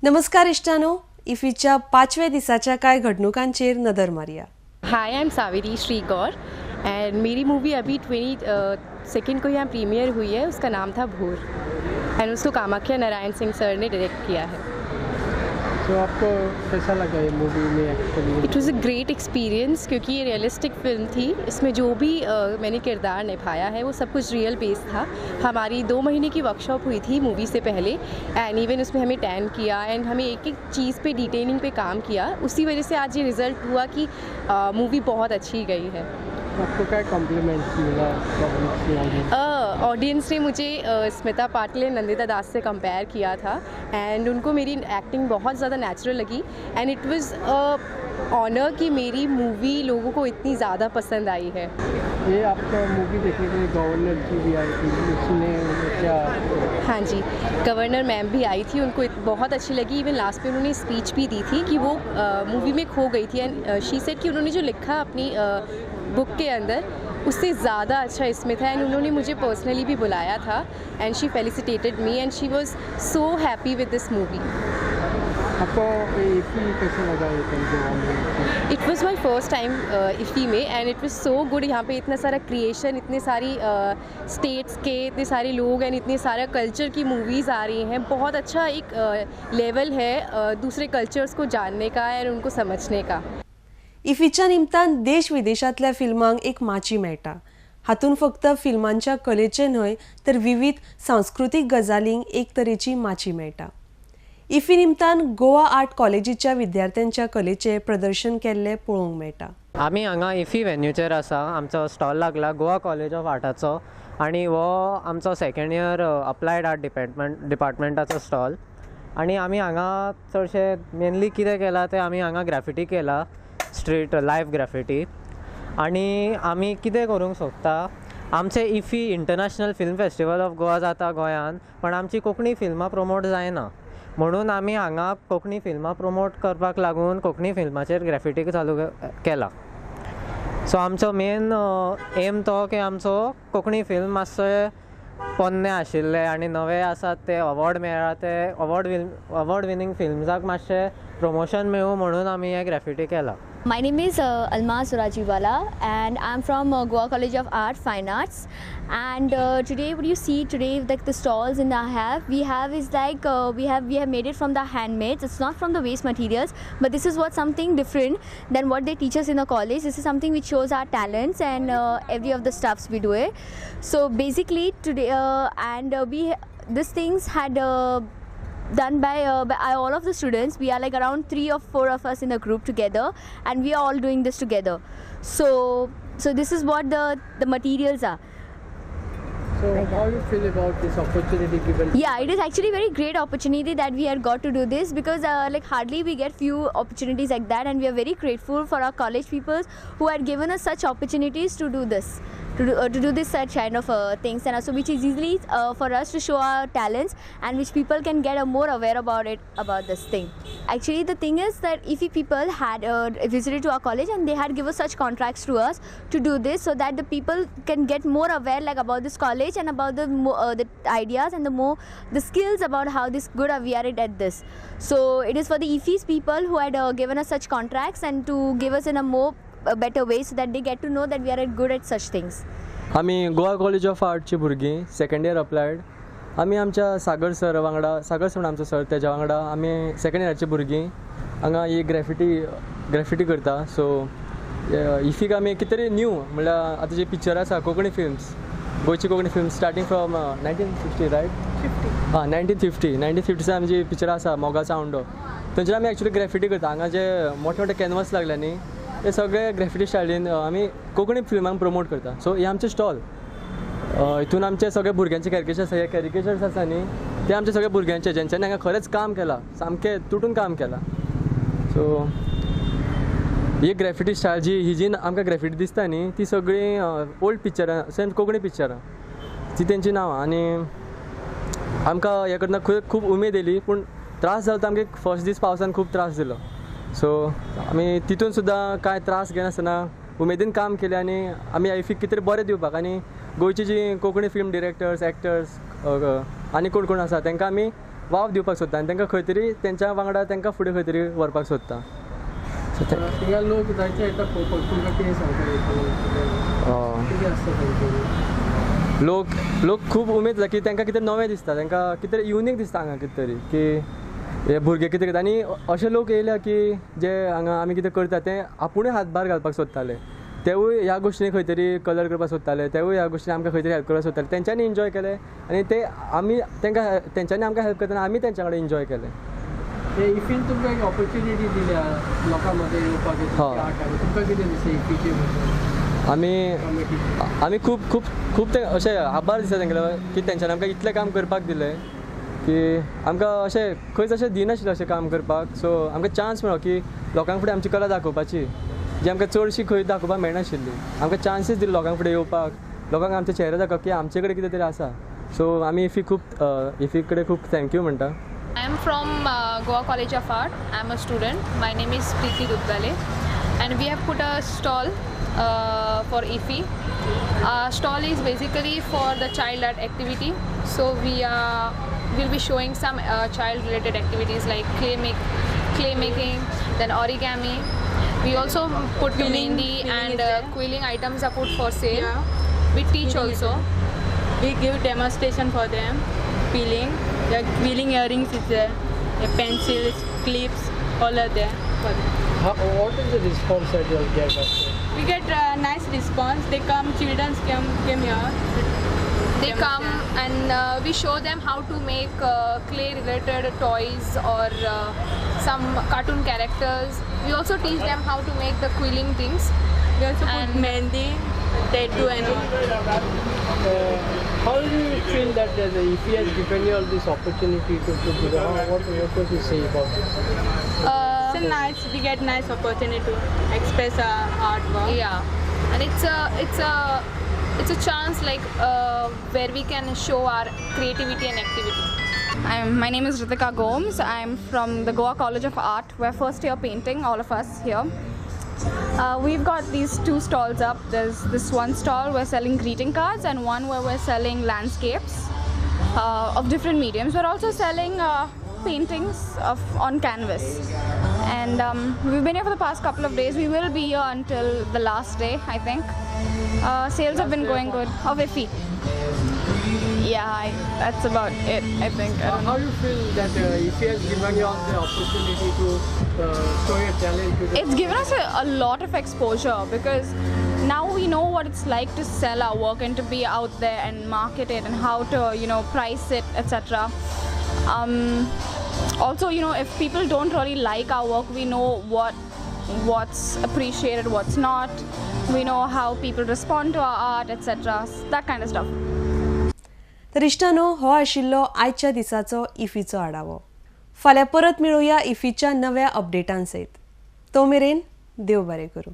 नमस्कार इष्टानो, इफीच्या 5व्या दिसाच्या काय घडणुकांचेर नदर मारिया. Hi I am Savitri Shri Gaur and मेरी मूवी अभी 22 को यहाँ प्रीमियर हुई है. उसका नाम था भूर एंड उसको कामाख्या नारायण सिंह सर ने डायरेक्ट किया है. तो आपको कैसा लगा ये मूवी में actually? It was a great experience क्योंकि ये रियलिस्टिक फिल्म थी. इसमें जो भी मैंने किरदार निभाया है वो सब कुछ रियल बेस था. हमारी 2 महीने की वर्कशॉप हुई थी मूवी से पहले एंड इवन उसमें हमें टैन किया एंड हमें एक एक चीज़ पे डिटेलिंग पे काम किया. उसी वजह से आज ये रिज़ल्ट हुआ कि मूवी बहुत अच्छी गई है. आपको क्या कॉम्प्लीमेंट्स मिला ऑडियंस ने मुझे स्मिता पाटिल और नंदिता दास से कंपेयर किया था एंड उनको मेरी एक्टिंग बहुत ज़्यादा नेचुरल लगी एंड इट वाज ऑनर कि मेरी मूवी लोगों को इतनी ज़्यादा पसंद आई है. ये आपका मूवी देखने के लिए गवर्नर जी भी आई थी, उसने क्या? हाँ जी, गवर्नर मैम भी आई थी. उनको बहुत अच्छी लगी. इवन लास्ट में उन्होंने स्पीच भी दी थी कि वो मूवी में खो गई थी एंड शी सेड कि उन्होंने जो लिखा अपनी बुक के अंदर उससे ज़्यादा अच्छा इसमें था एंड उन्होंने मुझे पर्सनली भी बुलाया था and she felicitated me and she was so happy with this movie. आपको इफ़ी कैसा लगा ये फिल्म? It was my first time IFFI में and it was so good. यहाँ पे इतना सारा क्रिएशन, इतने सारी स्टेट्स के इतने सारे लोग एंड इतने सारा कल्चर की मूवीज़ आ रही हैं. बहुत अच्छा एक लेवल है दूसरे कल्चर्स को जानने का एंड उनको समझने का. इफीच्या निमतान देश विदेशातल्या फिल्मांक एक माची मेळटा. हातून फक्त फिल्मांच्या कलेचे न्हय तर विविध सांस्कृतिक गजालींक एक तरेची माची मेळटा. इफी निमतान गोवा आर्ट कॉलेजीच्या विद्यार्थ्यांच्या कलेचे प्रदर्शन केल्ले पळोवंक मेळटा. आमी हांगा इफी वेन्यूचेर आसा. आमचो स्टॉल लागला गोवा कॉलेज ऑफ आर्टाचो आनी हो आमचो सेकंड इयर अप्लायड आर्ट डिपार्टमेंटाचो स्टॉल. आनी आमी हांगा चडशे मेनली कितें केलां तें आमी हांगा ग्रॅफिटी केला, स्ट्रीट लायव्ह ग्रॅफिटी. आनी आमी कितें करूंक सोदता, आमचे IFFI international film festival of Goa जाता गोंयान, पण आमची कोंकणी फिल्मां प्रमोट जायना. म्हणून आमी हांगा कोंकणी फिल्मां प्रमोट करपाक लागून कोंकणी फिल्माचेर ग्रॅफिटी चालू केला. सो आमचो मेन एम तो की आमचो कोंकणी फिल्म मातशे पोन्ने आशिल्ले आनी नवे आसात ते अवॉर्ड मेळ्ळा ते अवॉर्ड विनींग फिल्म्साक मातशे प्रमोशन मेळूं म्हणून आमी हे ग्रॅफिटी केला. My name is Almaz Surajiwala and I'm from Goa College of Art Fine Arts, and today what you see today, like the stalls in we have is like we have made it from the handmaids. It's not from the waste materials, but this is what something different than what they teach us in the college. This is something which shows our talents and every of the stuffs we do it. So basically today these things had done by all of the students. We are like around 3 or 4 of us in a group together and we are all doing this together. So this is what the materials are. So how you feel about this opportunity given? Yeah, it is actually very great opportunity that we had got to do this because like hardly we get few opportunities like that, and we are very grateful for our college people who had given us such opportunities to do this. To do this such kind of things, and also which is easily for us to show our talents and which people can get more aware about this thing. Actually the thing is that if people had visited to our college and they had given such contracts to us to do this so that the people can get more aware like about this college and about the ideas and the skills about how this good we are at this. So it is for the IFES people who had given us such contracts and to give us in a better way so that they get to know that we are good at such things. आमी Goa college of आर्टची भुरगीं second year applied. आमी आमच्या सागर sir आमचो sir तेज्या वांगडा आमी second इयराची भुरगीं हांगा ही ग्रॅफिटी करता. सो इफीक आमी कितें तरी न्यू म्हणल्यार आतां जे पिक्चर आसा कोंकणी फिल्म्स, गोंयची Konkani films starting from 1950 right 1950 आमची पिक्चरां आसा मोगा चावंडो, थंयच्यान आमी एक्चुली ग्रॅफिटी करता. हांगा जे मोठे मोठे कॅनवास लागल्या न्ही हे सगळे ग्रॅफिटी स्टायलीन आमी कोंकणी फिल्मांक प्रमोट करता. सो हे आमचे स्टॉल, हितून आमचे सगळे भुरग्यांचे कॅरिकेचर्स आसा न्ही ते आमचे सगळे भुरग्यांचे जेंच्यांनी हांगा खरेंच काम केलां, सामकें तुटून काम केलां. सो ही ग्रॅफिटी स्टायल जी आमकां ग्रॅफिटी दिसता न्ही ती सगळी ओल्ड पिक्चरां सेम कोंकणी पिक्चरां ती तेंची नांवां. आनी आमकां हे करतना खूब उमेद येयली, पूण त्रास जालो तो आमकां फर्स्ट दीस पावसान खूब त्रास दिलो. सो आमी तितून सुद्दां कांय त्रास घेनासतना उमेदीन काम केलें आनी आमी इफीक कितें तरी बरें दिवपाक आनी गोंयची जी कोंकणी फिल्म डिरेक्टर्स एक्टर्स आनी कोण कोण आसा तांकां आमी वाव दिवपाक सोदता आनी तांकां खंय तरी तेंच्या वांगडा तांकां फुडें खंय तरी व्हरपाक सोदता. थिंगा लोक जायते येता पळोवपाक, तुमकां कितें सांगता कितें आसता थंय? लोक खूब उमेद जाता की तांकां कितें नवें दिसता, तांकां कितें युनीक दिसता हांगा कितें तरी की हे भुरगे कितें करता. आनी अशे लोक येयल्या की जे हांगा आमी कितें करता तें आपुणूय हातभार घालपाक सोदताले, तेवूय ह्या गोश्टींनी खंय तरी कलर करपाक सोदताले, तेवूय ह्या गोश्टींनी आमकां खंय तरी हेल्प करपाक सोदताले. तेंच्यांनी एन्जॉय केलें आनी ते आमी तांकां तेंच्यांनी आमकां हेल्प करतना आमी तेंच्या कडेन एन्जॉय केलें. ते इफीन तुमकां एक ऑपॉर्च्युनिटी दिल्या लोकां मदें येवपाक, तुमकां कितें दिसता इफीचे बद्दल? आमी खूब ते अशें आभार दिसता तांकां की तेंच्यांनी आमकां इतलें काम करपाक दिलें की आमकां अशें खंयच अशें दिनाशिल्लें अशें काम करपाक. सो आमकां चान्स मेळ्ळो की लोकां फुडें आमची कला दाखोवपाची, जी आमकां चडशी खंय दाखोवपाक मेळनाशिल्ली. आमकां चान्सीस दिले लोकां फुडें येवपाक, लोकांक आमचे चेहरे दाखोवप की आमचे कडेन कितें तरी आसा. सो आमी इफी कडेन खूब थँक्यू म्हणटा. I am from Goa College of Art. I am a student. My name is Preeti Dudgale, and we have put a stall for IFI. Stall is basically for the child art activity. So will be showing some child related activities like clay making, then origami. We also put mehndi and quilling items are put for sale. Yeah. We teach also. We give demonstration for them, peeling. Yeah, peeling earrings is there, pencils, clips, all are there for them. What is the response that you get after? We get nice response. They come, children came here. They come and we show them how to make clay related toys or some cartoon characters. We also teach them how to make the quilling things. We also put And- mehndi, tattoo and all. How do you feel that the IFI has given you all this opportunity to do that? What would you say about this? It's a nice, we get nice opportunity to express our artwork. Yeah, and it's a chance like where we can show our creativity and activity. My name is Ritika Gomes. I'm from the Goa College of Art. We're first year painting, all of us here. We've got these two stalls up. There's this one stall we're selling greeting cards and one where we're selling landscapes of different mediums. We're also selling paintings on canvas. And we've been here for the past couple of days. We will be here until the last day, I think. Sales have been going good. Of IFI. Yeah, that's about it, I think. I don't know. How do you feel that IFI has given you all the opportunity to show your talent to the It's given us a lot of exposure because now we know what it's like to sell our work and to be out there and market it and how to, price it, etc. Also, if people don't really like our work, we know what's appreciated, what's not. We know how people respond to our art, etc. That kind of stuff. तर इश्टानो, हो आशिल्लो आयच्या दिसाचो इफीचो आढावो. फाल्यां परत मेळुया इफीच्या नव्या अपडेटां सयत. तो मेरेन देव बरें करूं.